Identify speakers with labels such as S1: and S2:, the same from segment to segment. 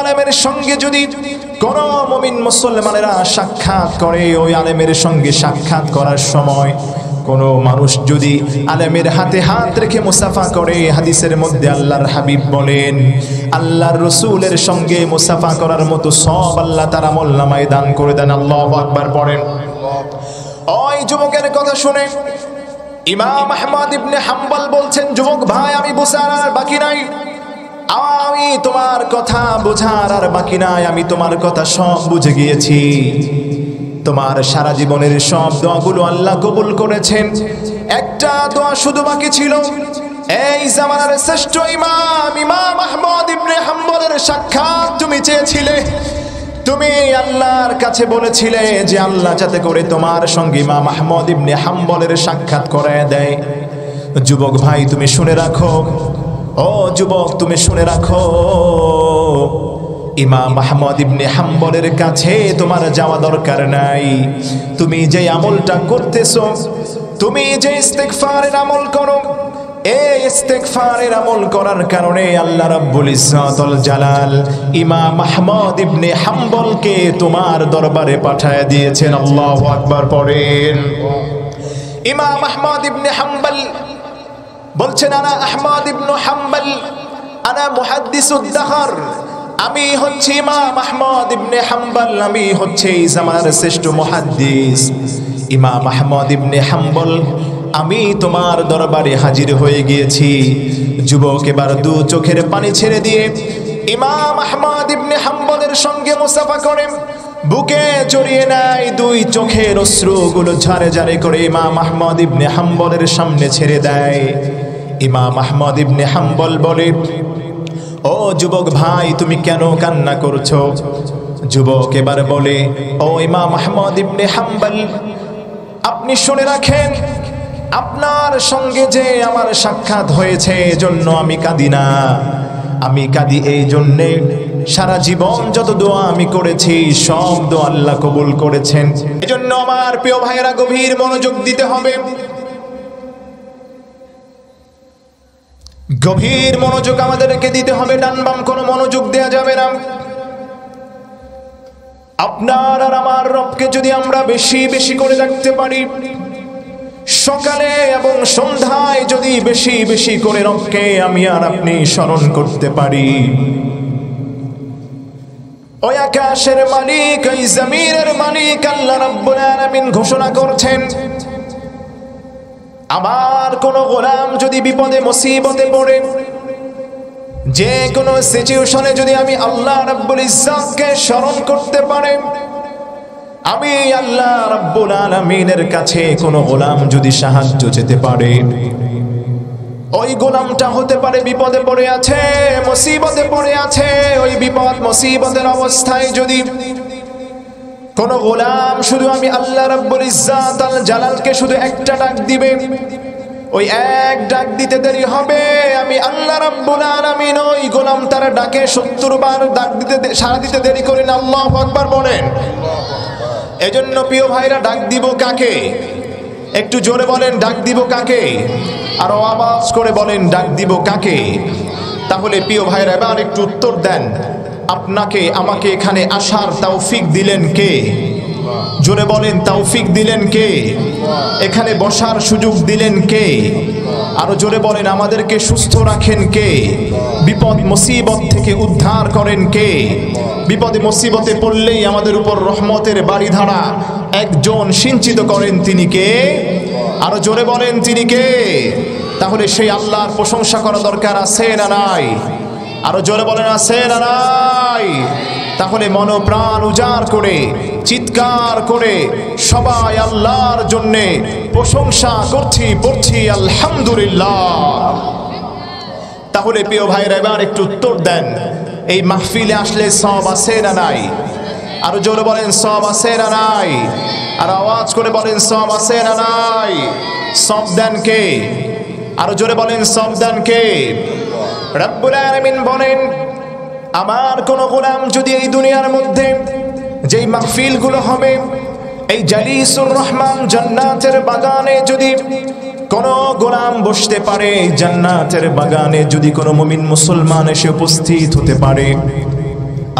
S1: আলেমের সঙ্গে যদি কোন মুমিন মুসলমানেরা সাক্ষাৎ করে, ওই আলেমের সঙ্গে সাক্ষাৎ করার সময় কোন মানুষ যদি আলেমের হাতে হাত রেখে মুসাফা করে, হাদিসের মধ্যে আল্লাহর হাবিব বলেন আল্লাহর রাসূলের সঙ্গে মুসাফা করার মতো সব আল্লাহ তার আমলনামায় দান করে দেন। আল্লাহু আকবার পড়েন। ওই যুবকের কথা শুনে ইমাম আহমদ ইবনে হাম্বল বলছেন, যুবক ভাই, আমি বোঝার আর বাকি নাই, আমি তোমার কথা বোঝার আর বাকি নাই, আমি তোমার কথা সব বুঝে গিয়েছি। তোমার সারা জীবনের সব দোয়াগুলো আল্লাহ কবুল করেছেন, একটা দোয়া শুধু বাকি ছিল। এই জামানার শ্রেষ্ঠ ইমাম আহমদ ইবনে হাম্বলের সাক্ষাৎ তুমি চেয়েছিলে, তুমি আল্লাহর কাছে বলেছিলে যে আল্লাহ যাতে করে তোমার সঙ্গে ইমাম আহমদ ইবনে হাম্বলের সাক্ষাৎ করায় দেয়। যুবক ভাই, তুমি শুনে রাখো, ও যুবক তুমি শুনে রাখো, ইমাম আহমদ ইবনে হাম্বলের কাছে তোমার যাওয়া দরকার নাই। তুমি যে আমলটা করতেছো, তুমি যে ইস্তেগফারের আমল করো, এই ইস্তেগফারের আমল করার কারণে আল্লাহ রাব্বুল ইজ্জাতুল জালাল ইমাম আহমদ ইবনে হাম্বলকে তোমার দরবারে পাঠিয়ে দিয়েছেন। আল্লাহু আকবার পড়েন। ইমাম আহমদ ইবনে হাম্বল বলছেন, আনা আহমদ ইবনে হাম্বল আনা মুহাদ্দিসুদ দাহর, আমি হচ্ছি ইমাম আহমদ ইবনে হাম্বল, আমি হচ্ছে এই জামানার শ্রেষ্ঠ মুহাদ্দিস ইমাম আহমদ ইবনে হাম্বল, আমি তোমার দরবারে হাজির হয়ে গিয়েছি। যুবক এবার দু চোখের পানি ছেড়ে দিয়ে ইমাম আহমদ ইবনে হাম্বলের সঙ্গে মুসাফা করে বুকে জড়িয়ে নেয়, দুই চোখের অশ্রুগুলো ঝারে ঝারে করে ইমাম আহমদ ইবনে হাম্বলের সামনে ছেড়ে দেয়। ইমাম আহমদ ইবনে হাম্বল বলে, ও যুবক ভাই, তুমি কেন কান্না করছো? যুবক এবার বলে, ও ইমাম আহমদ ইবনে হাম্বল, আপনি শুনে রাখেন, আপনার সঙ্গে যে আমার সাক্ষাৎ হয়েছে এজন্য আমি কাঁদি না, আমি কাঁদি এই জন্যে সারা জীবন যত দোয়া আমি করেছি সব দোয়া আল্লাহ কবুল করেছেন। এজন্য আমার প্রিয় ভাইয়েরা গভীর মনোযোগ দিতে হবে, গভীর মনোযোগ আমাদেরকে দিতে হবে, ডান বাম কোনো মনোযোগ দেয়া যাবে না। আপনার আর আমার রবকে যদি আমরা বেশি বেশি করে ডাকতে পারি, সকালে এবং সন্ধ্যায় যদি বেশি বেশি করে রবকে আমি আর আপনি স্মরণ করতে পারি, ওই আকাশের মালিক, ওই জমিনের মালিক আল্লাহ রাব্বুল আলামিন ঘোষণা করছেন, আমার কোন গোলাম যদি বিপদে মুসিবতে পড়ে, যে কোন সিচুয়েশনে যদি আমি আল্লাহ রাব্বুল ইজ্জাতকে স্মরণ করতে পারে, আমি আল্লাহ রাব্বুল আলামিনের কাছে কোন গোলাম যদি সাহায্য চেতে পারে, ওই গোলামটা হতে পারে বিপদে পড়ে আছে, মুসিবতে পড়ে আছে, ওই বিপদ মুসিবতের অবস্থায় যদি কোন গোলাম শুধু আমি আল্লাহ রাব্বুল ইজ্জাতুল জালালকে শুধু একটা ডাক দিবে, ওই এক ডাক দিতে দেরি হবে, আমি আল্লাহ রাব্বুল আলামিন ওই গোলাম তার ডাকে 70 বার ডাক দিতে সাড়া দিতে দেরি করি না। আল্লাহু আকবার বলেন। এজন্য প্রিয় ভাইরা, ডাক দিব কাকে? একটু জোরে বলেন, ডাক দিব কাকে? আরো আওয়াজ করে বলেন, ডাক দিব কাকে? তাহলে প্রিয় ভাইরা এবার একটু উত্তর দেন, আপনাকে আমাকে এখানে আসার তৌফিক দিলেন কে? জোরে বলেন, তৌফিক দিলেন কে? এখানে বসার সুযোগ দিলেন কে? আরো জোরে বলেন, আমাদেরকে সুস্থ রাখেন কে? বিপদ মুসিবত থেকে উদ্ধার করেন কে? বিপদে মুসিবতে পড়লেই আমাদের উপর রহমতের বাড়িধারা একজন সিঞ্চিত করেন, তিনি কে? আরো জোরে বলেন, তিনি কে? তাহলে সেই আল্লাহর প্রশংসা করা দরকার আছে না নাই? আরো জোরে বলেন, আছে না নাই? তাহলে মনোপ্রাণ উজাড় করে চিৎকার করে সবাই আল্লাহর জন্য প্রশংসা করছি, পড়ছি আলহামদুলিল্লাহ। তাহলে প্রিয় ভাইরা এবার একটু উত্তর দেন, এই মাহফিলে আসলে সওয়াব আছে না নাই? আরো জোরে বলেন, সওয়াব আছে না নাই? আর আওয়াজ করে বলেন, সওয়াব আছে না নাই? সওয়াব দেন কে? আরো জোরে বলেন, সওয়াব দেন কে? রব্বুল আলামিন বলেন, আমার কোন গোলাম যদি এই দুনিয়ার মধ্যে যেই মাহফিলগুলো হবে, এই জালিসুর রহমান জান্নাতের বাগানে যদি কোন গোলাম বসতে পারে, জান্নাতের বাগানে যদি কোন মুমিন মুসলমান এসে উপস্থিত হতে পারে,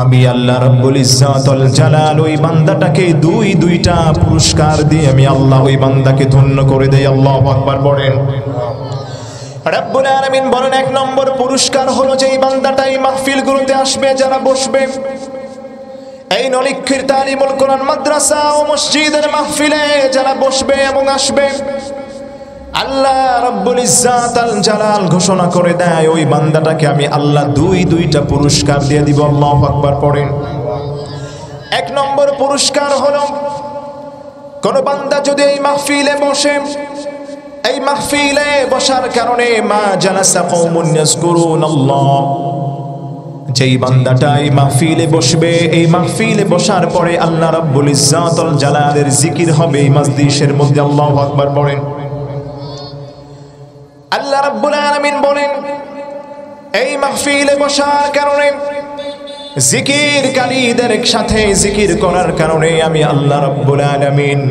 S1: আমি আল্লাহ রাব্বুল ইজ্জাতুল জালাল ওই বান্দাটাকে দুইটা পুরস্কার দিয়ে আমি আল্লাহ ওই বান্দাকে ধন্য করে দেই। আল্লাহু আকবার বলেন। রাব্বুল আলামিন বলেন, এক নম্বর পুরস্কার হলো যে এই বান্দাটা এই মাহফিলগুলোতে আসবে, যারা বসবে, এই নলিক্ষীর তালিমুল কোরআন মাদ্রাসা ও মসজিদের মাহফিলে যারা বসবে এবং আসবে, আল্লাহ রাব্বুল ইজ্জাতুল জালাল ঘোষণা করে দেয় ওই বান্দাটাকে আমি আল্লাহ দুইটা পুরস্কার দিয়ে দিব। আল্লাহু আকবার পড়েন। এক নম্বর পুরস্কার হলো কোন বান্দা যদি এই মাহফিলে বসে, এই মাহফিলে বসার কারণে মা জালাসা কওমুন ইয়াজকুরুনাল্লাহ, যেই বান্দাটা এই মাহফিলে বসবে, এই মাহফিলে বসার পরে আল্লাহ রাব্বুল ইজ্জাতুল জালালের জিকির হবে এই মজলিসের মধ্যে। আল্লাহু আকবার বলেন। আল্লাহ রাব্বুল আলামিন বলেন, এই মাহফিলে বসার কারণে জিকির কারীদের সাথে জিকির করার কারণে আমি আল্লাহ রাব্বুল আলামিন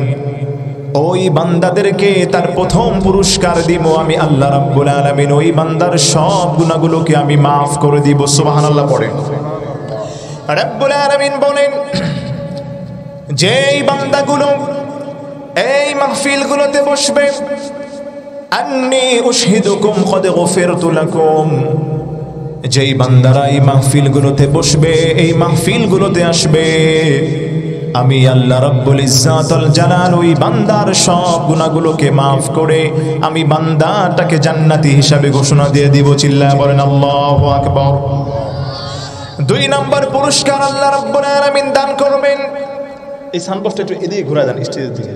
S1: ওই বান্দাদেরকে তার প্রথম পুরস্কার দিব। আমি আল্লাহ রাব্বুল আলামিন ওই বান্দার সব গুনাহগুলোকে আমি মাফ করে দিব। সুবহানাল্লাহ পড়েন। রাব্বুল আলামিন বলেন, যেই বান্দাগুলো এই মাহফিলগুলোতে বসবে, আন্নী উশহিদুকুম কদ গফিরতু লাকুম, যেই বান্দারা এই মাহফিলগুলোতে বসবে, এই মাহফিলগুলোতে আসবে, আমি আল্লাহ রাব্বুল ইজ্জাতুল জালাল ওই বান্দার সব গুনাহগুলোকে মাফ করে আমি বান্দাটাকে জান্নাতি হিসাবে ঘোষণা দিয়ে দিব। চিল্লায়া বলেন আল্লাহু আকবার। দুই নম্বর পুরস্কার আল্লাহ রাব্বুল আলামিন দান করবেন। এই সানপোস্টটা একটু এদিকে ঘুরে দেন স্টেজের দিকে।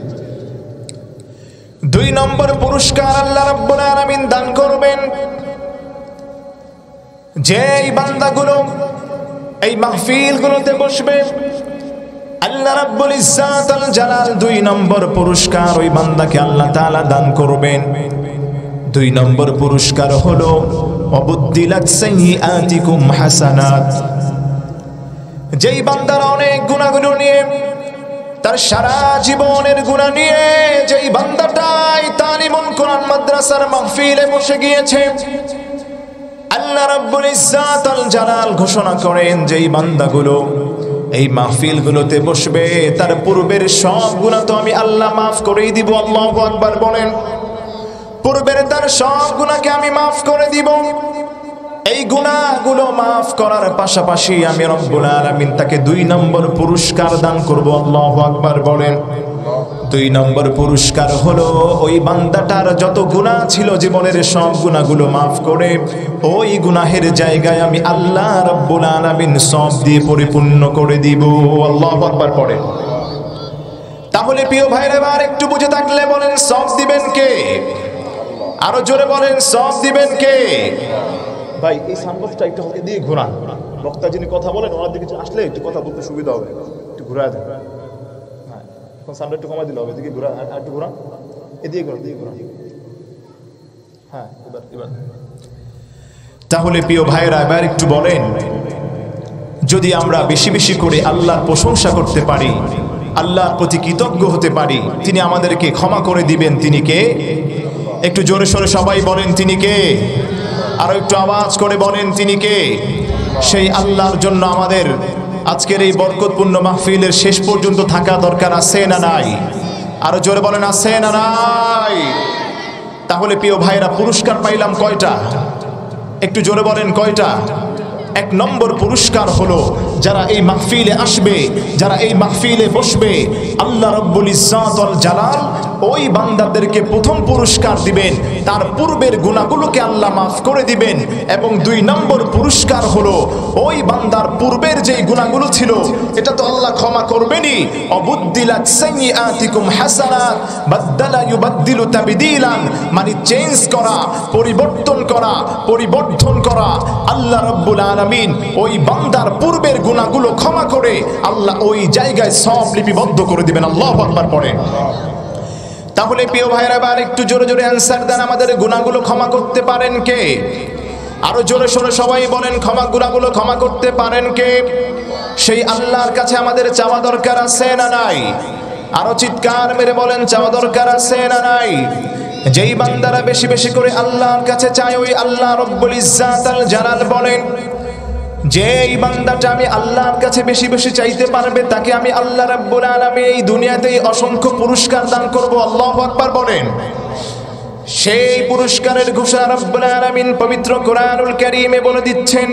S1: দুই নম্বর পুরস্কার আল্লাহ রাব্বুল আলামিন দান করবেন যে এই বান্দাগুলো এই মাহফিলগুলোতে বসবে, আল্লাহ রাব্বুল ইজ্জাতুল জালাল দুই নম্বর পুরস্কার ওই বান্দাকে আল্লাহ তাআলা দান করবেন। দুই নম্বর পুরস্কার হলো ওয়াবুদ্দিলাত সাইয়্যাতিকুম হাসানাত, যেই বান্দারা অনেক গুনাহগুলো নিয়ে, তার সারা জীবনের গুনাহ নিয়ে যেই বান্দাটাই তালিমুল কোরআন মাদ্রাসার মাহফিলে বসে গিয়েছে, আল্লাহ রাব্বুল ইজ্জাতুল জালাল ঘোষণা করেন যেই বান্দাগুলো এই মাহফিলগুলোতে বসবে, তার পূর্বের সব গুনাহ তো আমি আল্লাহ মাফ করেই দিব। আল্লাহু আকবার বলেন। পূর্বের তার সব গুনাহকে আমি মাফ করে দিব। এই গুনাহগুলো মাফ করার পাশাপাশি আমি রব্বুল আলামিন তাকে দুই নম্বর পুরস্কার দান করব। আল্লাহু আকবার বলেন। দুই নম্বর পুরস্কার হলো ওই বান্দাটার যত গুনাহ ছিল জীবনের সব গুনাহগুলো মাফ করে ওই গুনাহের জায়গায় আমি আল্লাহ রব্বুল আলামিন সব দিয়ে পরিপূর্ণ করে দিব। আল্লাহু আকবার পড়েন। তাহলে প্রিয় ভাইরা এবার একটু বুঝে থাকলে বলেন সব দিবেন কে? আরো জোরে বলেন সব দিবেন কে? ভাই এই সানবক্সটা একটু এদিকে ঘোরান, বক্তা যিনি কথা বলেন ওনার দিকে আসলে একটু কথা বলতে সুবিধা হবে। একটু ঘুরায় দেন। হ্যাঁ, এখন সাউন্ডটা একটু কমাই দিলে হবে। এদিকে ঘোরা, আর একটু ঘোরান, এদিকে ঘোরান, এদিকে ঘোরান। হ্যাঁ, এবার তাহলে প্রিয় ভাইরা এবার একটু বলেন, যদি আমরা বেশি বেশি করে আল্লাহর প্রশংসা করতে পারি, আল্লাহর প্রতি কৃতজ্ঞ হতে পারি, তিনি আমাদেরকে ক্ষমা করে দিবেন। তিনি কে? একটু জোরে সোরে সবাই বলেন তিনি কে? আরো একটু আওয়াজ করে বলেন তিনি কে? সেই আল্লাহর জন্য আমাদের আজকের এই বরকতপূর্ণ মাহফিলের শেষ পর্যন্ত থাকা দরকার আছে না নাই? আরো জোরে বলেন আছে না নাই? তাহলে প্রিয় ভাইরা পুরস্কার পাইলাম কয়টা? একটু জোরে বলেন কয়টা? এক নম্বর পুরস্কার হলো যারা এই মাহফিলে আসবে, যারা এই মাহফিলে বসবে, আল্লাহ রাব্বুল ইজ্জাতুল জালাল ওই বান্দাদেরকে প্রথম পুরস্কার দিবেন, তার পূর্বের গুনাহগুলোকে আল্লাহ মাফ করে দিবেন। এবং দুই নম্বর পুরস্কার হলো ওই বান্দার পূর্বের যেই গুনাহগুলো ছিল এটা তো আল্লাহ ক্ষমা করবেনই। অবুদ্দিলাত সাইয়্যাতিকুম হাসানাত, বাদদালা ইউবাদদিলু তাবদীলান, মানে চেঞ্জ করা, পরিবর্তন করা, পরিবর্ধন করা। আল্লাহ রাব্বুল আলামিন ওই বান্দার পূর্বের গুনাহগুলো ক্ষমা করে আল্লাহ ওই জায়গায় সব লিপিবদ্ধ করে দিবেন। আল্লাহু আকবার পড়েন। তাহলে প্রিয় ভাইরা এবার একটু জোরে জোরে অ্যানসার দেন, আমাদের গুনাহগুলো ক্ষমা করতে পারেন কে? আরো জোরে সোরে সবাই বলেন গুনাহগুলো ক্ষমা করতে পারেন কে? সেই আল্লাহর কাছে আমাদের চাওয়া দরকার আছে না নাই? আরো চিৎকার মেরে বলেন চাওয়া দরকার আছে না নাই? যেই বান্দারা বেশি বেশি করে আল্লাহর কাছে চায় ওই আল্লাহ রব্বুল ইজ্জাতুল জালাল বলেন যে এই বান্দাটা আমি আল্লাহর কাছে বেশি বেশি চাইতে পারবে তাকে আমি আল্লাহ রাব্বুল আলামিন এই দুনিয়াতেই অসংখ্য পুরস্কার দান করব। আল্লাহু আকবার বলেন। সেই পুরস্কারের ঘোষণা রাব্বুল আলামিন পবিত্র কোরআনুল কারীমে বলে দিচ্ছেন,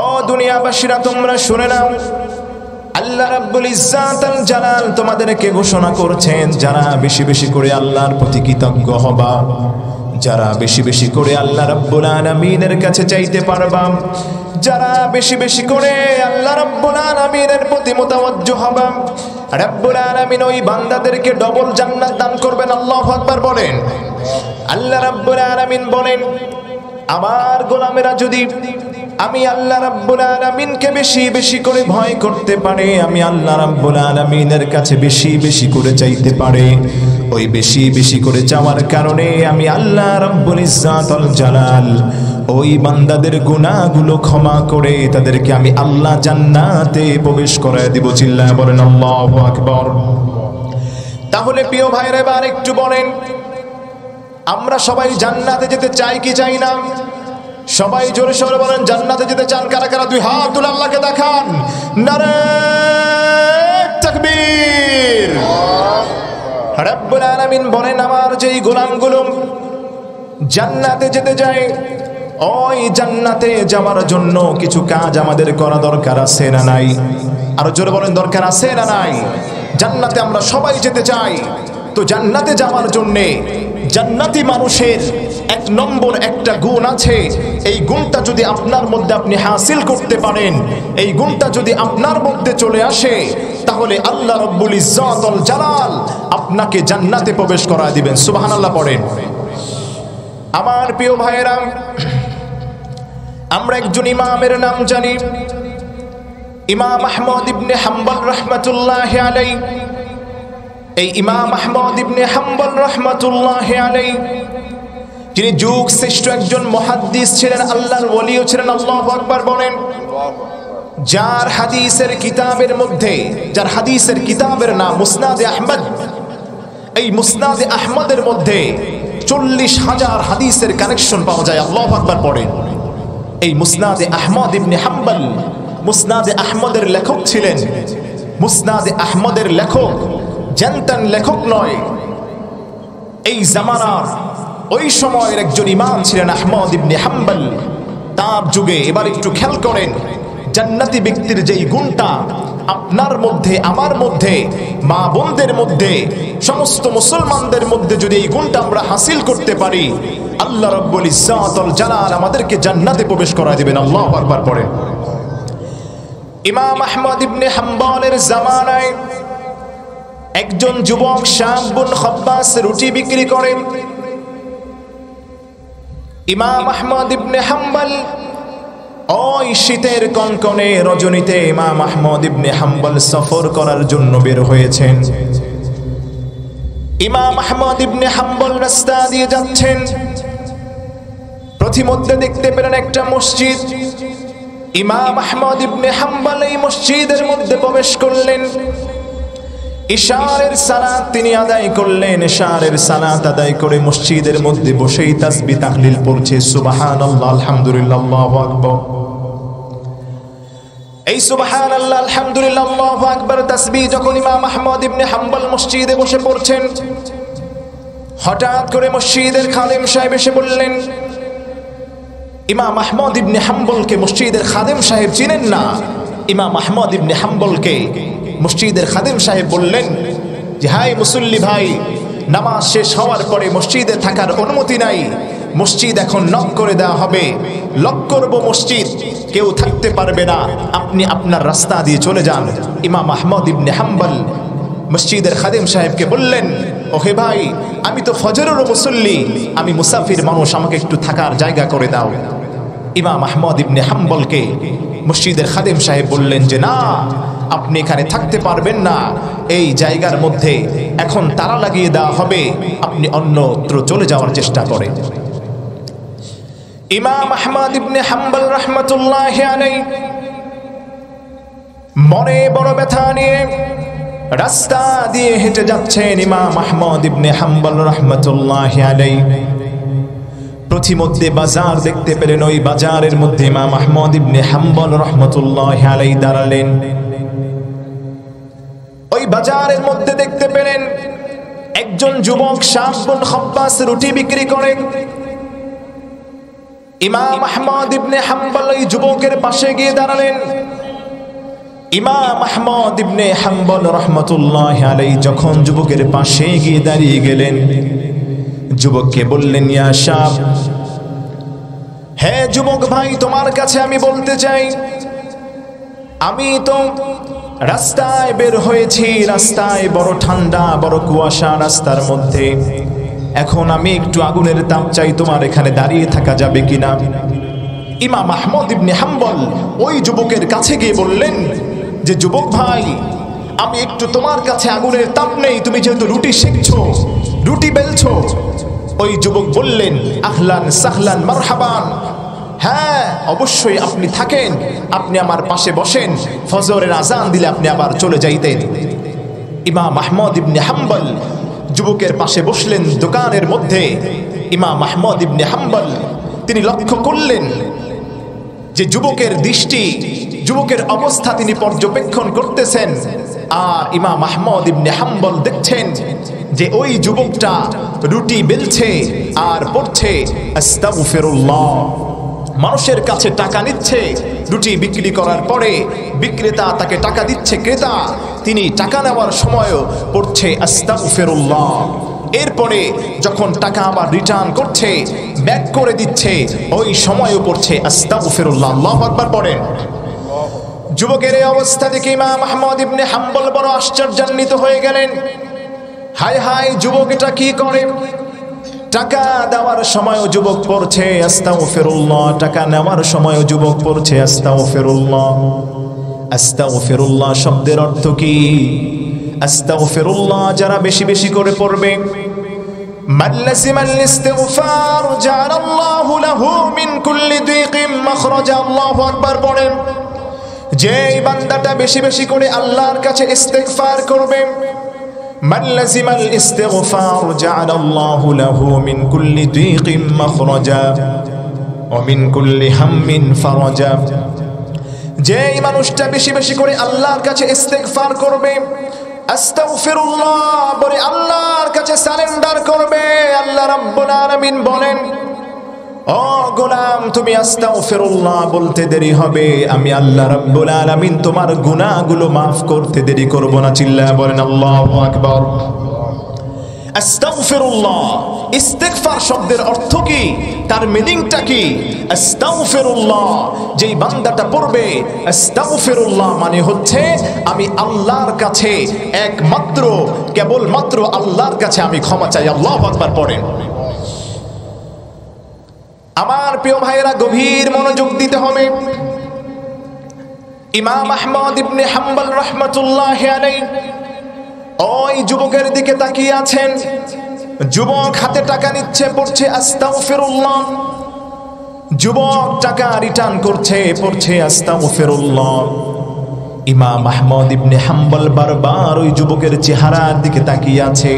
S1: ও দুনিয়াবাসীরা তোমরা শুনে নাও, আল্লাহ রাব্বুল ইজ্জাতুল জালাল তোমাদেরকে ঘোষণা করছেন, যারা বেশি বেশি করে আল্লাহর প্রতি কৃতজ্ঞ হবা, যারা বেশি বেশি করে আল্লাহ রাব্বুল আলামিনের কাছে চাইতে পারবা, যারা বেশি বেশি করে আল্লাহ রাব্বুল আলামিনের প্রতি মুতাওয়াজ্জহ হবা, রাব্বুল আলামিন ওই বান্দাদেরকে ডবল জান্নাত দান করবেন। আল্লাহু আকবার বলেন। আল্লাহ রাব্বুল আলামিন বলেন, আমার গোলামেরা যদি আমি আল্লাহ রাব্বুল আলামিনকে বেশি বেশি করে ভয় করতে পারে, আমি আল্লাহ রাব্বুল আলামিনের কাছে বেশি বেশি করে চাইতে পারে, ওই বেশি বেশি করে চাওয়ার কারণে আমি আল্লাহ রাব্বুল ইজ্জাতুল জালাল ওই বান্দাদের গুনাহগুলো ক্ষমা করে তাদেরকে আমি আল্লাহ জান্নাতে প্রবেশ করায় দিব। চিল্লায় বলেন আল্লাহু আকবার। তাহলে প্রিয় ভাইরা এবার একটু বলেন, আমরা সবাই জান্নাতে যেতে চাই কি চাই না? সবাই জোরে সোরে বলেন, জান্নাতে যেতে চান কারা কারা? দুই হাত তুলে আল্লাহকে দেখান। নারে তাকবীর। রাব্বুল আলামিন বলেন, আমার যেই গোলামগুলো জান্নাতে যেতে যায়, ওই জান্নাতে যাওয়ার জন্য কিছু কাজ আমাদের করা দরকার আছে না নাই? আরো জোরে বলেন, দরকার আছে না নাই? জান্নাতে আমরা সবাই যেতে চাই, তো জান্নাতে যাওয়ার জন্য জান্নাতি মানুষের এক নম্বর একটা গুণ আছে। এই গুণটা যদি আপনার মধ্যে আপনি হাসিল করতে পারেন, এই গুণটা যদি আপনার মধ্যে চলে আসে, তাহলে আল্লাহ রাব্বুল ইজ্জাতুল জালাল আপনাকে জান্নাতে প্রবেশ করায় দিবেন। সুবহানাল্লাহ পড়েন। আমার প্রিয় ভাইয়েরা, আমরা একজন ইমামের নাম জানি, ইমাম আহমদ ইবনে হাম্বল রাহমাতুল্লাহি আলাইহি। এই ইমাম আহমদ ইবনে হাম্বল রাহমাতুল্লাহি আলাইহি যিনি যুগ শ্রেষ্ঠ একজন মুহাদ্দিস ছিলেন, আল্লাহর ওলিও ছিলেন। আল্লাহু আকবার বলেন। যার হাদিসের কিতাবের মধ্যে, যার হাদিসের কিতাবের নাম মুসনাদে আহমদ, এই মুসনাদে আহমদের মধ্যে 40,000 হাদিসের কানেকশন পাওয়া যায়। আল্লাহু আকবার পড়েন। এই মুসনাদে আহমদ ইবনে হাম্বল মুসনাদে আহমদের লেখক ছিলেন। মুসনাদে আহমদের লেখক জানতেন লেখক নয়, এই জামানার ওই সময়ের একজন ইমাম ছিলেন আহমদ ইবনে হাম্বল। তার যুগে এবার একটু খেয়াল করেন, জান্নাতি ব্যক্তির যেই গুণটা আপনার মধ্যে, আমার মধ্যে, মা বোনদের মধ্যে, সমস্ত মুসলমানদের মধ্যে যদি এই গুণটা আমরা হাসিল করতে পারি, আল্লাহ রাব্বুল ইজ্জাতুল জালাল আমাদেরকে জান্নাতে প্রবেশ করায় দিবেন। আল্লাহু আকবার পড়েন। ইমাম আহমদ ইবনে হাম্বলের জামানায় একজন যুবক শাবুন খাব্বাস রুটি বিক্রি করেন। ইমাম আহমদ ইবনে হাম্বল ওই শীতের কনকনে রজনীতে ইমাম আহমদ ইবনে হাম্বল সফর করার জন্য বের হয়েছেন। ইমাম আহমদ ইবনে হাম্বল রাস্তা দিয়ে যাচ্ছেন, প্রতিমধ্যে দেখতে পেলেন একটা মসজিদ। ইমাম আহমদ ইবনে হাম্বল এই মসজিদের মধ্যে প্রবেশ করলেন। ইশারের সালাত তিনি আদায় করলেন। ইশারের সালাত আদায় করে মসজিদের মধ্যে বসেই তাসবিহ তাহলিল পড়ছে, সুবহানাল্লাহ, আলহামদুলিল্লাহ, আল্লাহু আকবার। এই সুবহানাল্লাহ, আলহামদুলিল্লাহ, আল্লাহু আকবার তাসবিহ যখন ইমাম আহমদ ইবনে হাম্বল মসজিদে বসে পড়ছেন, হঠাৎ করে মসজিদের খাদেম সাহেব এসে বললেন, ইমাম আহমদ ইবনে হাম্বলকে মসজিদের খাদেম সাহেব চিনেন না? ইমাম আহমদ ইবনে হাম্বলকে মসজিদের খাদেম সাহেব বললেন যে, হাই মুসল্লি ভাই, নামাজ শেষ হওয়ার পরে মসজিদে থাকার অনুমতি নাই, মসজিদ এখন লক করে দেওয়া হবে, লক করব মসজিদ, কেউ থাকতে পারবে না, আপনি আপনার রাস্তা দিয়ে চলে যান। ইমাম আহমদ ইবনে হাম্বল মসজিদের খাদেম সাহেবকে বললেন, ওহে ভাই, আমি তো ফজরের মুসল্লি, আমি মুসাফির মানুষ, আমাকে একটু থাকার জায়গা করে দাও। ইমাম আহমদ ইবনে হাম্বলকে মসজিদের খাদেম সাহেব বললেন যে, না, আপনি এখানে থাকতে পারবেন না, এই জায়গার মধ্যে এখন তালা লাগিয়ে দেওয়া হবে, আপনি অন্যত্র চলে যাওয়ার চেষ্টা করেন। ইমাম আহমদ ইবনে হাম্বল রাহমাতুল্লাহি আলাইহি মনে বড় ব্যথা নিয়ে রাস্তা দিয়ে হেঁটে যাচ্ছেন। ইমাম আহমদ ইবনে হাম্বল রাহমাতুল্লাহি আলাইহি প্রতিমধ্যে বাজার দেখতে পেলেন। ওই বাজারের মধ্যে ইমাম আহমদ ইবনে হাম্বল রাহমাতুল্লাহি আলাইহি দাঁড়ালেন। ওই বাজারের মধ্যে দেখতে পেলেন একজন যুবক শাবুন খাব্বাস রুটি বিক্রি করেন। ইমাম আহমদ ইবনে হাম্বল ওই যুবকের পাশে গিয়ে দাঁড়ালেন। ইমাম আহমদ ইবনে হাম্বল রাহমাতুল্লাহি আলাইহি যখন যুবকের পাশে গিয়ে দাঁড়িয়ে গেলেন, যুবককে বললেন, ইয়া শাব, হে যুবক ভাই, তোমার কাছে আমি বলতে চাই, আমি তো রাস্তায় বের হয়েছি, রাস্তায় বড় ঠান্ডা, বড় কুয়াশা রাস্তার মধ্যে। এখন আমি একটু আগুনের তাপ চাই, তোমার এখানে দাঁড়িয়ে থাকা যাবে কিনা? ইমাম আহমদ ইবনে হাম্বল ওই যুবকের কাছে গিয়ে বললেন যে, যুবক ভাই, আমি একটু তোমার কাছে আগুনের তাপ নেই, তুমি যেহেতু রুটি শিখছো, রুটি বেলছো। ওই যুবক বললেন, আহলান সাহলান মারহাবান, হ্যাঁ অবশ্যই আপনি থাকেন, আপনি আমার পাশে বসেন, ফজরের আজান দিলে আপনি আবার চলে যাইতেন। ইমাম আহমদ ইবনে হাম্বল যুবকের পাশে বসলেন দোকানের মধ্যে। ইমাম আহমদ ইবনে হাম্বল তিনি লক্ষ্য করলেন যে যুবকের দৃষ্টি, যুবকের অবস্থা তিনি পর্যবেক্ষণ করতেছেন। আর ইমাম আহমদ ইবনে হাম্বল দেখছেন যে ওই যুবকটা রুটি বেলছে আর পড়ছে আস্তাগফিরুল্লাহ। মানুষের কাছে টাকা নিচ্ছে, রুটি বিক্রি করার পরে বিক্রেতা তাকে টাকা দিচ্ছে, ক্রেতা তিনি টাকা নেওয়ার সময়ও পড়ছে আস্তাগফিরুল্লাহ। এরপরে যখন টাকা আবার রিটার্ন করছে, ব্যাক করে দিচ্ছে, ওই সময়ও পড়ছে আস্তাগফিরুল্লাহ। আল্লাহু আকবার পড়েন। যুবকের এই অবস্থা দেখে ইমাম আহমদ ইবনে হাম্বল বড় আশ্চর্যান্বিত হয়ে গেলেন। হায় হায়, যুবক এটা কি করে? টাকা দেওয়ার সময়ও যুবক পড়ছে আস্তাগফিরুল্লাহ, টাকা নেওয়ার সময়ও যুবক পড়ছে আস্তাগফিরুল্লাহ। আস্তাগফিরুল্লাহ শব্দের অর্থ কি? আস্তাগফিরুল্লাহ যারা বেশি বেশি করে পড়বে, মাল্লাজিমাল ইস্তিগফার জাআলাল্লাহু লাহু মিন কুল্লি দিকিম মাখরাজা। আল্লাহু আকবার পড়েন। যে বান্দাটা বেশি বেশি করে আল্লাহর কাছে ইস্তিগফার করবে, মাল্লাজিমাল ইস্তিগফার জাআলাল্লাহু লাহু মিন কুল্লি দিকিম মাখরাজা ওয়া মিন কুল্লি হাম্মিন ফারাজা। যে মানুষটা বেশি বেশি করে আল্লাহর কাছে ইস্তিগফার করবে, আস্তাগফিরুল্লাহ বলে আল্লাহর কাছে সারেন্ডার করবে, আল্লাহ রাব্বুল আলামিন বলেন, ও গোলাম, তুমি আস্তাগফিরুল্লাহ বলতে দেরি হবে, আমি আল্লাহ রাব্বুল আলামিন তোমার গুনাহগুলো মাফ করতে দেরি করব না। চিল্লায়া বলেন আল্লাহু আকবার। আস্তাগফিরুল্লাহ, ইস্তিগফার শব্দের অর্থ কি, তার মিনিংটা কি? আস্তাগফিরুল্লাহ যেই বান্দাটা পড়বে, আস্তাগফিরুল্লাহ মানে হচ্ছে আমি আল্লাহর কাছে একমাত্র, কেবলমাত্র আল্লাহর কাছে আমি ক্ষমা চাই। আল্লাহু আকবার পড়েন। আমার প্রিয় ভাইয়েরা, গভীর মনোযোগ দিতে হবে। ইমাম আহমদ ইবনে হাম্বল রাহমাতুল্লাহি আলাইহি ওই যুবকের দিকে তাকিয়ে আছেন। যুবক হাতে টাকা নিচ্ছে, পড়ছে আস্তাগফিরুল্লাহ। যুবক টাকা রিটার্ন করছে, পড়ছে আস্তাগফিরুল্লাহ। ইমাম আহমদ ইবনে হাম্বল বারবার ওই যুবকের চেহারার দিকে তাকিয়ে আছে।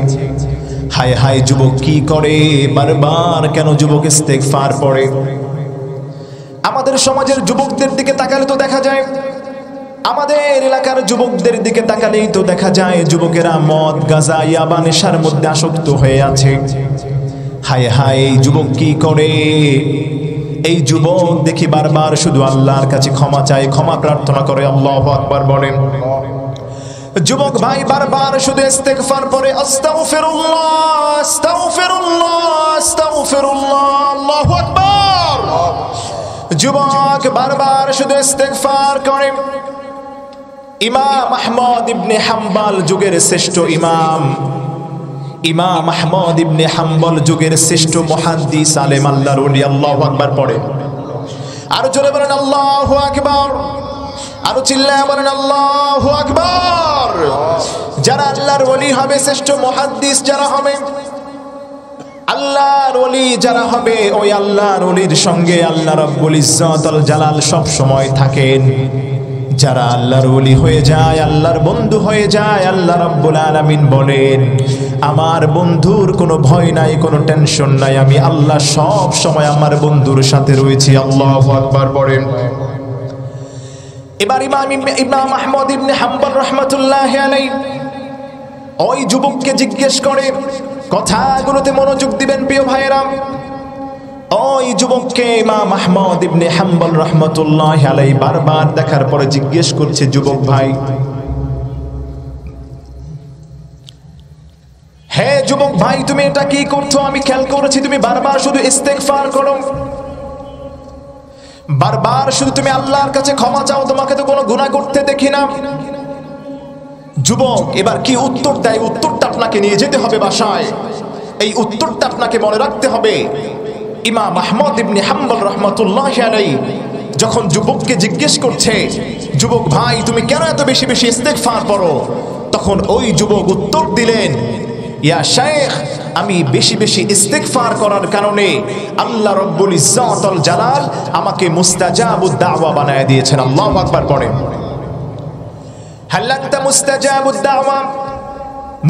S1: হায় হায়, যুবক কি করে? বারবার কেন যুবক ইস্তিগফার পড়ে? আমাদের সমাজের যুবকদের দিকে তাকালে তো দেখা যায়, আমাদের এলাকার যুবকদের দিকে তাকালেই তো দেখা যায় যুবকেরা মদ, গাঁজা, ইয়াবা নেশার মধ্যে আসক্ত হয়ে আছে। হায় হায়, এই যুবক কি করে? এই যুবক দেখি বারবার শুধু আল্লাহর কাছে ক্ষমা চায়, ক্ষমা প্রার্থনা করে। আল্লাহু আকবার বলেন। যুবক ভাই বারবার শুধু ইস্তিগফার পড়ে, আস্তাগফিরুল্লাহ আস্তাগফিরুল্লাহ আস্তাগফিরুল্লাহ। আল্লাহু আকবার। যুবক বারবার শুধু ইস্তিগফার করে। ইমাম আহমদ ইবনে হাম্বল যুগের শ্রেষ্ঠ ইমাম, ইমাম আহমদ ইবনে হাম্বল যুগের শ্রেষ্ঠ মুহাদ্দিস, আলেম, আল্লাহর ওলি। আল্লাহু আকবার পড়ে। আর জোরে বলেন আল্লাহু আকবার। আরো চিল্লায় বলেন আল্লাহু আকবার। যারা আল্লাহর ওলি হবে, শ্রেষ্ঠ মুহাদ্দিস যারা হবে, আল্লাহর ওলি যারা হবে, ওই আল্লাহর ওলির সঙ্গে আল্লাহ রাব্বুল ইজ্জত আল জালাল সব সময় থাকেন। যারা আল্লাহর ওলি হয়ে যায়, আল্লাহর বন্ধু হয়ে যায়, আল্লাহ রাব্বুল আলামিন বলেন আমার বন্ধুর কোনো ভয় নাই, কোনো টেনশন নাই, আমি আল্লাহ সব সময় আমার বন্ধুর সাথে রয়েছি। আল্লাহু আকবার বলেন। এবার ইমাম আহমদ ইবনে হাম্বল রাহমাতুল্লাহি আলাইহি ওই যুবককে জিজ্ঞেস করে, কথাগুলোতে মনোযোগ দিবেন প্রিয় ভাইরা। ওই যুবককে ইমাম আহমদ ইবনে হাম্বল রাহমাতুল্লাহি আলাইহি বারবার দেখার পরে জিজ্ঞেস করছে, যুবক ভাই, হে যুবক ভাই, তুমি এটা কি করছো? আমি খেয়াল করেছি তুমি বারবার শুধু ইস্তেগফার করো, বারবার শুধু তুমি আল্লাহর কাছে ক্ষমা চাও, তোমাকে তো কোনো গুনাহ করতে দেখি না। যুবক এবার কি উত্তর দেয়? উত্তরটা আপনাকে নিয়ে যেতে হবে বাসায়, এই উত্তরটা আপনাকে মনে রাখতে হবে। ইমাম আহমদ ইবনে হাম্বল রাহমাতুল্লাহি আলাইহি যখন যুবককে জিজ্ঞেস করছে, যুবক ভাই তুমি কেন এত বেশি বেশি ইস্তেগফার করো, তখন ওই যুবক উত্তর দিলেন, ইয়া শাইখ, আমি বেশি বেশি ইস্তেগফার করার কারণে আল্লাহ রাব্বুল ইজ্জত ওয়াল জালাল আমাকে মুস্তাজাবুদ দাওয়া বানায় দিয়েছেন। আল্লাহু আকবার পড়েন। হাল আনতা মুস্তাজাবুদ দাওয়া,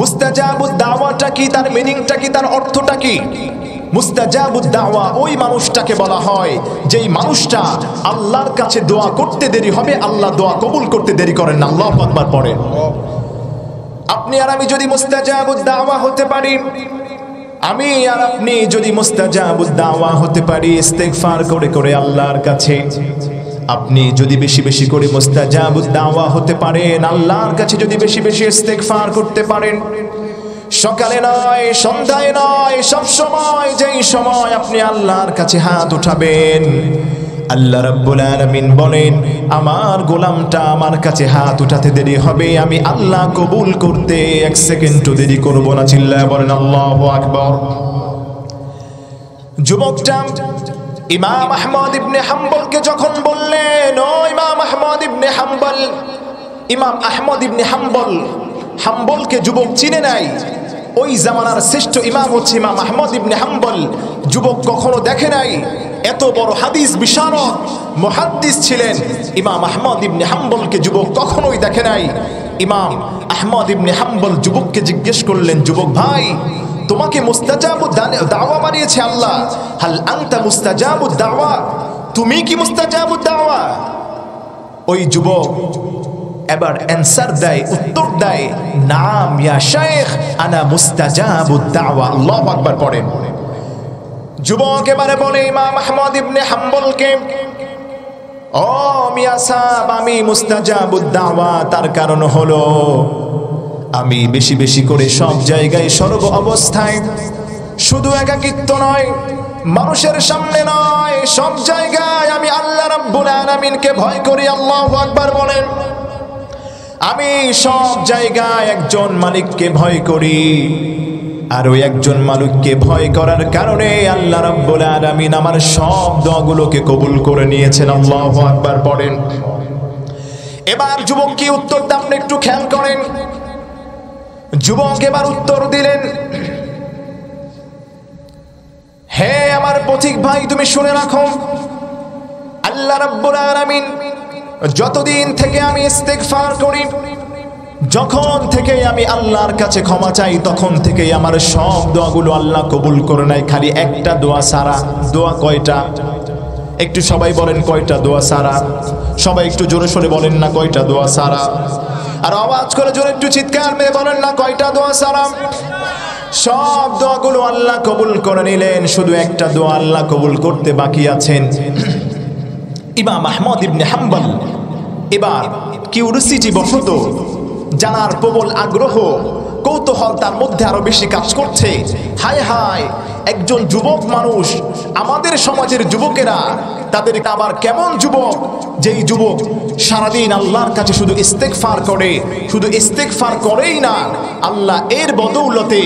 S1: মুস্তাজাবুদ দাওয়াটা কি, তার মিনিংটা কি, তার অর্থটা কি? মুস্তাজাবুদ দাওয়া ওই মানুষটাকে বলা হয় যেই মানুষটা আল্লাহর কাছে দোয়া করতে দেরি হবে, আল্লাহ দোয়া কবুল করতে দেরি করেন না। আল্লাহু আকবার পড়েন। আপনি আর আমি যদি মুস্তাজাবুদ দাওয়া হতে পারি, আমি আর আপনি যদি মুস্তাজাবুদ দাওয়া হতে পারি ইস্তেগফার করে করে আল্লাহর কাছে, আপনি যদি বেশি বেশি করে মুস্তাজাবুদ দাওয়া হতে পারেন, আল্লাহর কাছে যদি বেশি বেশি ইস্তেগফার করতে পারেন, সকালে নয়, সন্ধ্যায় নয়, সব সময়, যেই সময় আপনি আল্লাহর কাছে হাত উঠাবেন, আল্লাহ রাব্বুল আলামিন বলেন আমার গোলামটা আমার কাছে হাত উঠাতে দেরি হবে, আমি আল্লাহ কবুল করতে এক সেকেন্ডও দেরি করব না। চিল্লায় বলেন আল্লাহু আকবার। যুবকটা ইমাম আহমদ ইবনে হাম্বলকে যখন বললেন, ও ইমাম আহমদ ইবনে হাম্বল, ইমাম আহমদ ইবনে হাম্বলকে যুবক চিনে নাই। ওই জামানার শ্রেষ্ঠ ইমাম হচ্ছে ইমাম আহমদ ইবনে হাম্বল। যুবক কখনো দেখে নাই, এত বড় হাদিস বিশারদ মুহাদ্দিস ছিলেন ইমাম আহমদ ইবনে হাম্বলকে যুবক কখনোই দেখে নাই। ইমাম আহমদ ইবনে হাম্বল যুবককে জিজ্ঞেস করলেন, যুবক ভাই, তোমাকে মুস্তাজাবুদ দাওয়া বানিয়েছে আল্লাহ, হাল আনতা মুস্তাজাবুদ দাওয়া, তুমি কি মুস্তাজাবুদ দাওয়া? ওই যুবক এবার অ্যানসার দেয়, উত্তর দেয়, নাম ইয়া শাইখ, আনা মুস্তাজাবুদ দাওয়া। আল্লাহু আকবার পড়েন। যুবক এবারে বলে ইমাম আহমদ ইবনে হাম্বলকে, ও মিয়া সাহেব, আমি মুস্তাজাবুদ দাওয়া, তার কারণ হলো আমি বেশি বেশি করে সব জায়গায় সর্ব অবস্থায়, শুধু একাকিত্ব নয়, মানুষের সামনে নয়, সব জায়গায় আমি আল্লাহ রাব্বুল আলামিনকে ভয় করি। আল্লাহু আকবার বলেন। আমি সব জায়গায় একজন মালিককে ভয় করি, আর ওই একজন মালিককে ভয় করার কারণে আল্লাহ রাব্বুল আলামিন আমার সব দোয়াগুলোকে কবুল করে নিয়েছেন। আল্লাহু আকবার পড়েন। এবার যুবক কি উত্তরটা আপনি একটু খেয়াল করেন। যুবক এবার উত্তর দিলেন, হে আমার পথিক ভাই, তুমি শুনে রাখো, আল্লাহ রাব্বুল আলামিন যতদিন থেকে আমি ইস্তেগফার করি, যখন থেকে আমি আল্লাহর কাছে ক্ষমা চাই, তখন থেকে আমার সব দোয়াগুলো আল্লাহ কবুল করে নাই, খালি একটা দোয়া ছাড়া। দোয়া কয়টা? একটু সবাই বলেন কয়টা দোয়া ছাড়া? সবাই একটু জোরে সোরে বলেন না কয়টা দোয়া ছাড়া? আর আওয়াজ করে জোরে একটু চিৎকার মেরে বলেন না কয়টা দোয়া ছাড়া? সব দোয়াগুলো আল্লাহ কবুল করে নিলেন, শুধু একটা দোয়া আল্লাহ কবুল করতে বাকি আছেন। ইমাম আহমদ ইবনে হাম্বল এবার কিউরিসিটি বশত, জানার প্রবল আগ্রহ, কৌতূহল তার মধ্যে আরো বেশি কাজ করছে। হায় হায়, একজন যুবক মানুষ, আমাদের সমাজের যুবকেরা তাদের আবার কেমন যুবক, যেই যুবক সারাদিন আল্লাহর কাছে শুধু ইস্তেগফার করে, শুধু ইস্তেগফার করেই না, আল্লাহ এর বদৌলতে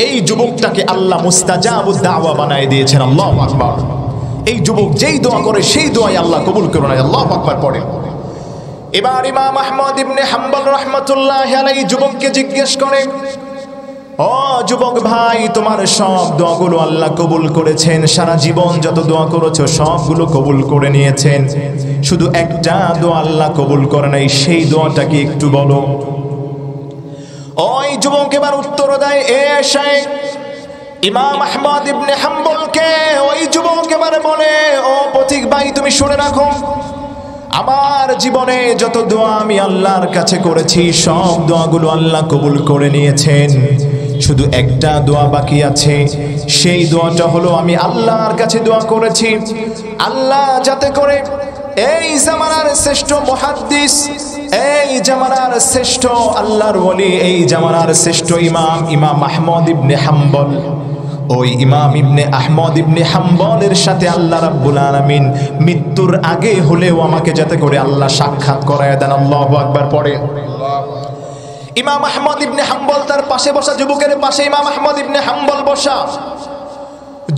S1: এই যুবকটাকে আল্লাহ মুস্তাজাবুদ দাওয়া বানায় দিয়েছেন। আল্লাহু আকবার। এই যুবক যেই দোয়া করে সেই দোয়াই আল্লাহ কবুল করে নেয়। আল্লাহু আকবার পড়ে। এবার ইমাম আহমদ ইবনে হাম্বল রাহমাতুল্লাহি আলাইহি যুবককে জিজ্ঞেস করে, ও যুবক ভাই, তোমার সব দোয়াগুলো আল্লাহ কবুল করেছেন। সারা জীবন যত দোয়া করেছো সবগুলো কবুল করে নিয়েছেন। শুধু একটা দোয়া আল্লাহ কবুল করে নাই, সেই দোয়াটা কি একটু বলো। ওই যুবক এবার উত্তর দেয়, শাইখ ইমাম আহমদ ইবনে হাম্বলকে। ওই যুবক এবার বলে, ও পথিক ভাই, তুমি শুনে রাখো, আমার জীবনে যত দোয়া আমি আল্লাহর কাছে করেছি সব দোয়াগুলো আল্লাহ কবুল করে নিয়েছেন। শুধু একটা দোয়া বাকি আছে, সেই দোয়াটা হলো আমি আল্লাহর কাছে দোয়া করেছি আল্লাহ যাতে করে এই জামানার শ্রেষ্ঠ মুহাদ্দিস, এই জামানার শ্রেষ্ঠ আল্লাহর ওলি, এই জামানার শ্রেষ্ঠ ইমাম আহমদ ইবনে হাম্বল, ওই ইমাম ইবনে আহমদ ইবনে হাম্বলের সাথে আল্লাহ রাব্বুল আলামিন মৃত্যুর আগে হলেও আমাকে যাতে করে আল্লাহ সাক্ষাৎ করায় দেন। আল্লাহু আকবার পড়ে। ইমাম আহমদ ইবনে হাম্বল তার পাশে বসা যুবকের পাশে ইমাম আহমদ ইবনে হাম্বল বসা।